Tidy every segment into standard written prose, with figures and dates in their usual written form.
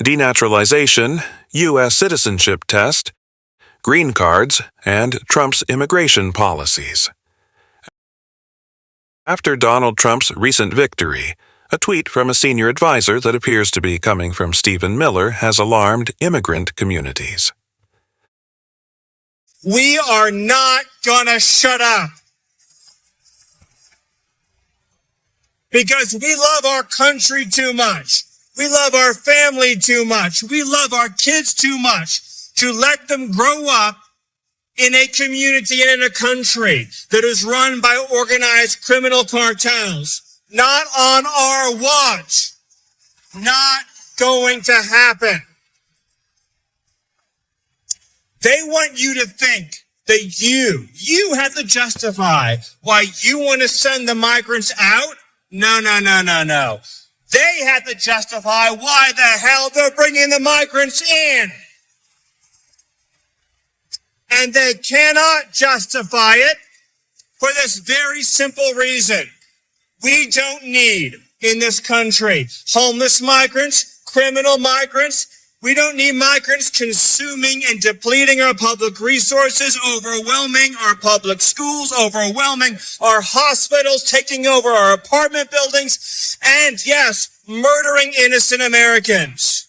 Denaturalization, U.S. Citizenship Test, green cards, and Trump's immigration policies. After Donald Trump's recent victory, a tweet from a senior advisor that appears to be coming from Stephen Miller has alarmed immigrant communities. We are not gonna shut up. Because we love our country too much. We love our family too much. We love our kids too much to let them grow up in a community and in a country that is run by organized criminal cartels. Not on our watch. Not going to happen. They want you to think that you have to justify why you want to send the migrants out. No. They have to justify why the hell they're bringing the migrants in. And they cannot justify it for this very simple reason. We don't need in this country homeless migrants, criminal migrants. We don't need migrants consuming and depleting our public resources, overwhelming our public schools, overwhelming our hospitals, taking over our apartment buildings, and yes, murdering innocent Americans.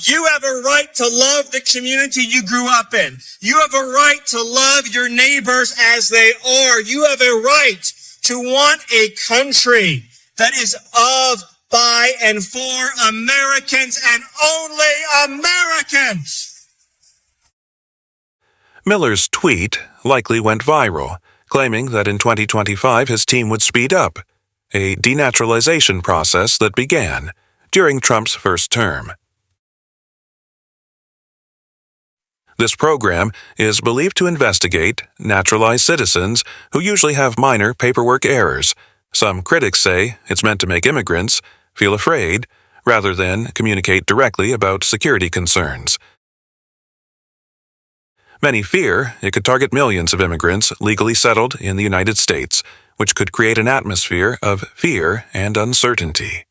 You have a right to love the community you grew up in. You have a right to love your neighbors as they are. You have a right to want a country that is of, by, and for Americans and only Americans. Miller's tweet likely went viral, claiming that in 2025 his team would speed up a denaturalization process that began during Trump's first term. This program is believed to investigate naturalized citizens who usually have minor paperwork errors. Some critics say it's meant to make immigrants feel afraid rather than communicate directly about security concerns. Many fear it could target millions of immigrants legally settled in the United States, which could create an atmosphere of fear and uncertainty.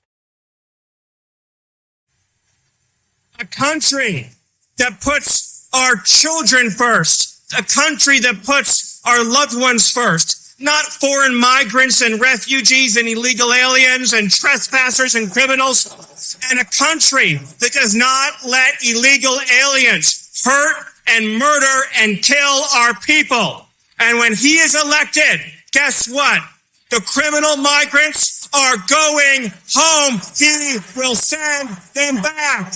A country that puts our children first, a country that puts our loved ones first, not foreign migrants and refugees and illegal aliens and trespassers and criminals, and a country that does not let illegal aliens hurt and murder and kill our people. And when he is elected, guess what? The criminal migrants are going home. He will send them back.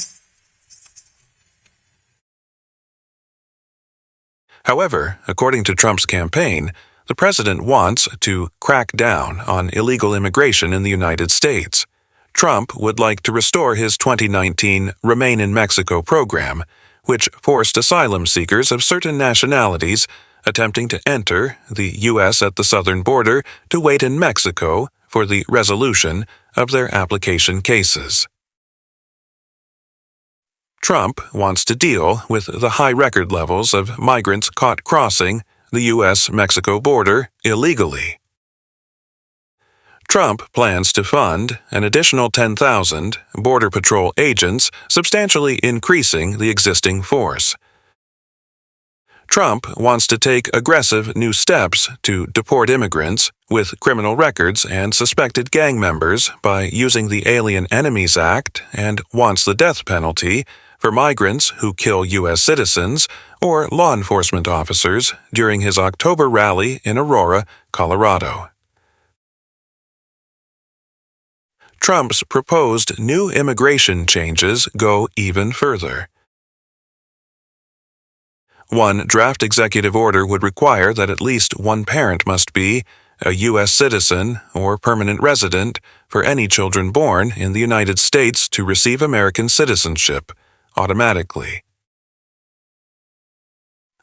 However, according to Trump's campaign, the president wants to crack down on illegal immigration in the United States. Trump would like to restore his 2019 Remain in Mexico program, which forced asylum seekers of certain nationalities attempting to enter the U.S. at the southern border to wait in Mexico for the resolution of their application cases. Trump wants to deal with the high record levels of migrants caught crossing the U.S.-Mexico border illegally. Trump plans to fund an additional 10,000 Border Patrol agents, substantially increasing the existing force. Trump wants to take aggressive new steps to deport immigrants with criminal records and suspected gang members by using the Alien Enemies Act, and wants the death penalty for migrants who kill U.S. citizens or law enforcement officers during his October rally in Aurora, Colorado. Trump's proposed new immigration changes go even further. One draft executive order would require that at least one parent must be a U.S. citizen or permanent resident for any children born in the United States to receive American citizenship automatically.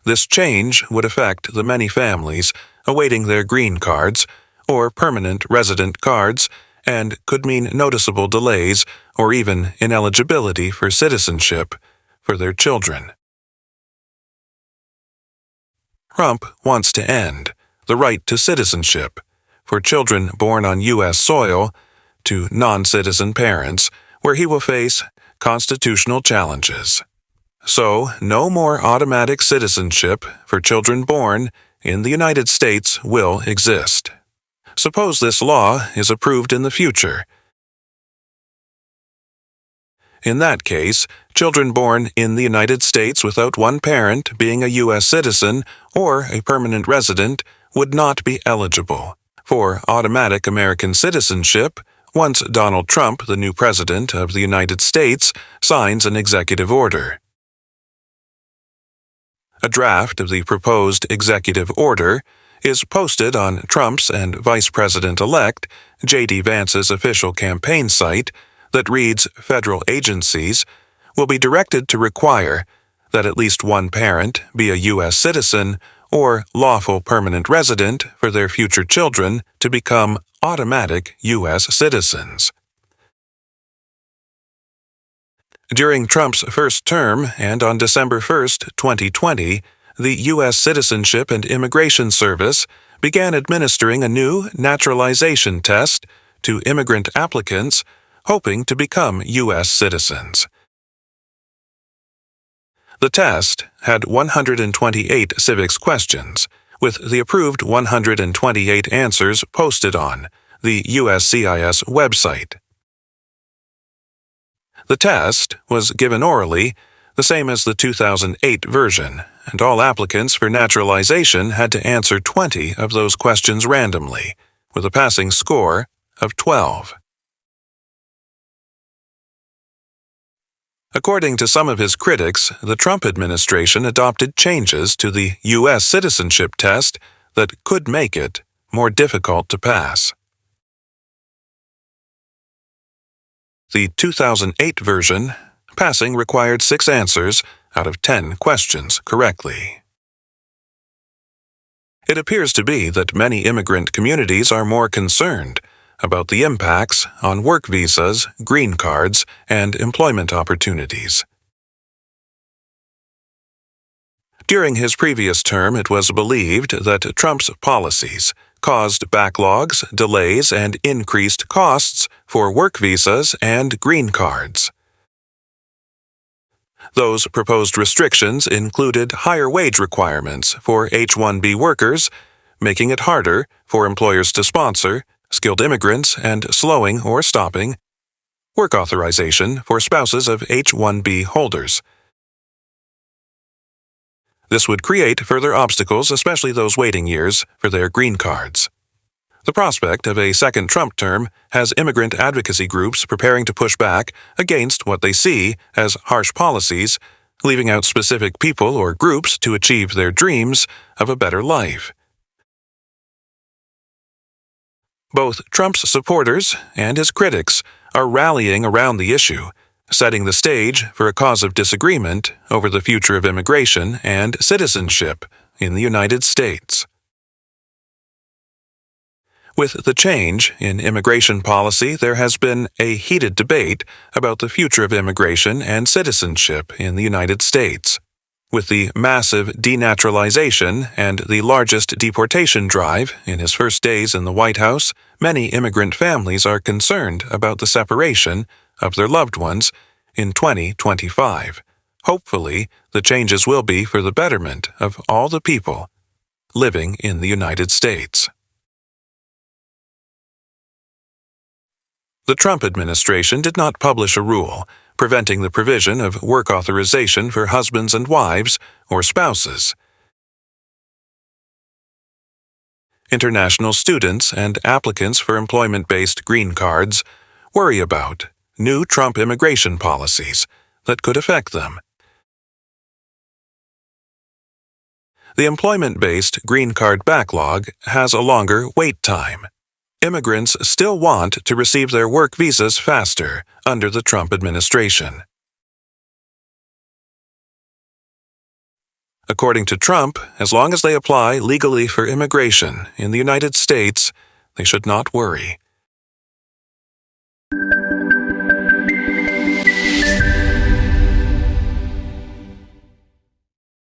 This change would affect the many families awaiting their green cards or permanent resident cards and could mean noticeable delays or even ineligibility for citizenship for their children. Trump wants to end the right to citizenship for children born on U.S. soil to non-citizen parents, where he will face constitutional challenges. So, no more automatic citizenship for children born in the United States will exist. Suppose this law is approved in the future. In that case, children born in the United States without one parent being a U.S. citizen or a permanent resident would not be eligible for automatic American citizenship once Donald Trump, the new President of the United States, signs an executive order. A draft of the proposed executive order is posted on Trump's and Vice President-elect J.D. Vance's official campaign site that reads, "Federal agencies will be directed to require that at least one parent be a U.S. citizen or lawful permanent resident for their future children to become automatic U.S. citizens." During Trump's first term and on December 1, 2020, the U.S. Citizenship and Immigration Service began administering a new naturalization test to immigrant applicants hoping to become U.S. citizens. The test had 128 civics questions, with the approved 128 answers posted on the USCIS website. The test was given orally, the same as the 2008 version, and all applicants for naturalization had to answer 20 of those questions randomly, with a passing score of 12. According to some of his critics, the Trump administration adopted changes to the U.S. citizenship test that could make it more difficult to pass. The 2008 version, passing required 6 answers out of 10 questions correctly. It appears to be that many immigrant communities are more concerned about the impacts on work visas, green cards, and employment opportunities. During his previous term, it was believed that Trump's policies caused backlogs, delays, and increased costs for work visas and green cards. Those proposed restrictions included higher wage requirements for H-1B workers, making it harder for employers to sponsor skilled immigrants and slowing or stopping work authorization for spouses of H-1B holders. This would create further obstacles, especially those waiting years, for their green cards. The prospect of a second Trump term has immigrant advocacy groups preparing to push back against what they see as harsh policies, leaving out specific people or groups to achieve their dreams of a better life. Both Trump's supporters and his critics are rallying around the issue, setting the stage for a cause of disagreement over the future of immigration and citizenship in the United States. With the change in immigration policy, there has been a heated debate about the future of immigration and citizenship in the United States. With the massive denaturalization and the largest deportation drive in his first days in the White House, many immigrant families are concerned about the separation of their loved ones in 2025. Hopefully, the changes will be for the betterment of all the people living in the United States. The Trump administration did not publish a rule preventing the provision of work authorization for husbands and wives or spouses. International students and applicants for employment-based green cards worry about new Trump immigration policies that could affect them. The employment-based green card backlog has a longer wait time. Immigrants still want to receive their work visas faster under the Trump administration. According to Trump, as long as they apply legally for immigration in the United States, they should not worry.